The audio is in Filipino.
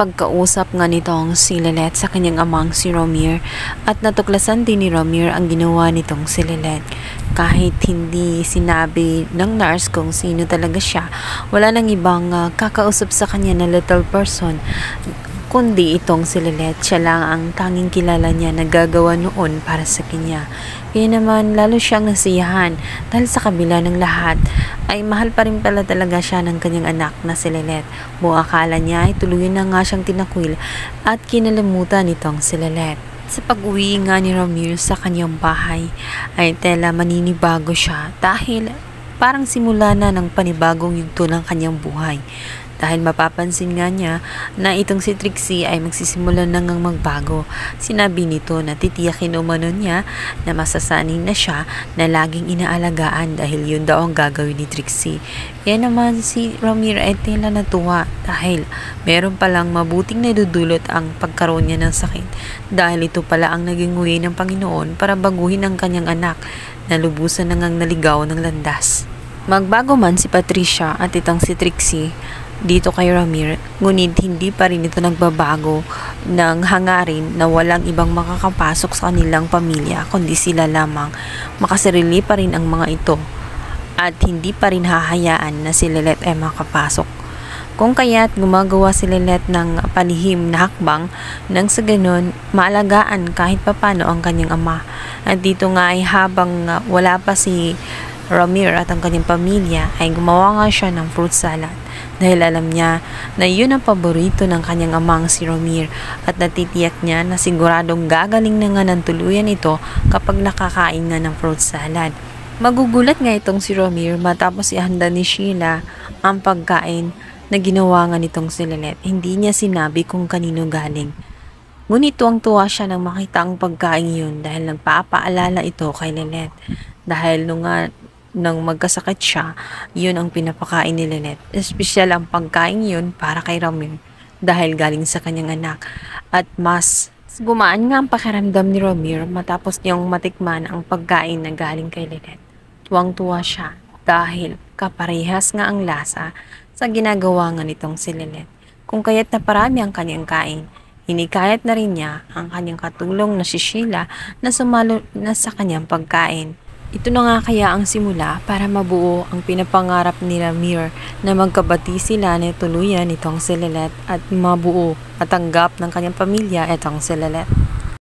Napagkausap nga nitong si Lilet sa kanyang amang si Romir at natuklasan din ni Romir ang ginawa nitong si Lilet. Kahit hindi sinabi ng nurse kung sino talaga siya, wala nang ibang kakausap sa kanya na little person kundi itong si Lilet. Siya lang ang tanging kilala niya na gagawa noon para sa kanya. Kaya naman lalo siyang nasiyahan dahil sa kabila ng lahat ay mahal pa rin pala talaga siya ng kanyang anak na si Lilet. Buong akala niya ay tuluyan na nga siyang tinakwil at kinalimutan nitong si Lilet. Sa pag-uwi nga ni Romir sa kanyang bahay ay tela maninibago siya dahil parang simula na ng panibagong yugto ng kanyang buhay. Dahil mapapansin nga niya na itong si Trixie ay magsisimula na ngang magbago. Sinabi nito na titiyakin umano niya na masasanay na siya na laging inaalagaan dahil yun daw ang gagawin ni Trixie. Kaya naman si Romir ay tila natuwa dahil meron palang mabuting nadudulot ang pagkaroon niya ng sakit. Dahil ito pala ang naging way ng Panginoon para baguhin ang kanyang anak na lubusan na ngang naligaw ng landas. Magbago man si Patricia at itong si Trixie dito kay Romir, ngunit hindi pa rin ito nagbabago ng hangarin na walang ibang makakapasok sa kanilang pamilya kundi sila lamang. Makasarili pa rin ang mga ito at hindi pa rin hahayaan na si Lilet ay makapasok. Kung kaya't gumagawa si Lilet ng palihim na hakbang nang sa ganon maalagaan kahit papano ang kanyang ama. At dito nga ay habang wala pa si Romir at ang kanyang pamilya ay gumawa nga siya ng fruit salad dahil alam niya na yun ang paborito ng kanyang amang si Romir at natitiyak niya na siguradong gagaling na nga ng tuluyan ito kapag nakakain nga ng fruit salad. Magugulat nga itong si Romir matapos ihanda ni Sheila ang pagkain na ginawa nga nitong si Lilet. Hindi niya sinabi kung kanino galing. Ngunit tuwang-tuwa siya nang makita ang pagkain yun dahil nagpapaalala ito kay Lilet. Dahil nang magkasakit siya, yun ang pinapakain ni Lilet. Espesyal ang pagkain yun para kay Romir dahil galing sa kanyang anak. At mas gumaan nga ang pakiramdam ni Romir matapos niyang matikman ang pagkain na galing kay Lilet. Tuwang-tuwa siya dahil kaparehas nga ang lasa sa ginagawa nga nitong si Lilet. Kung kaya't naparami ang kanyang kain, hinikayat na rin niya ang kanyang katulong na si Sheila na sumalo na sa kanyang pagkain. Ito na nga kaya ang simula para mabuo ang pinapangarap ni Romir na magkabati sila na tuluyan nitong si Lilet at mabuo at tanggap ng kanyang pamilya itong si Lilet.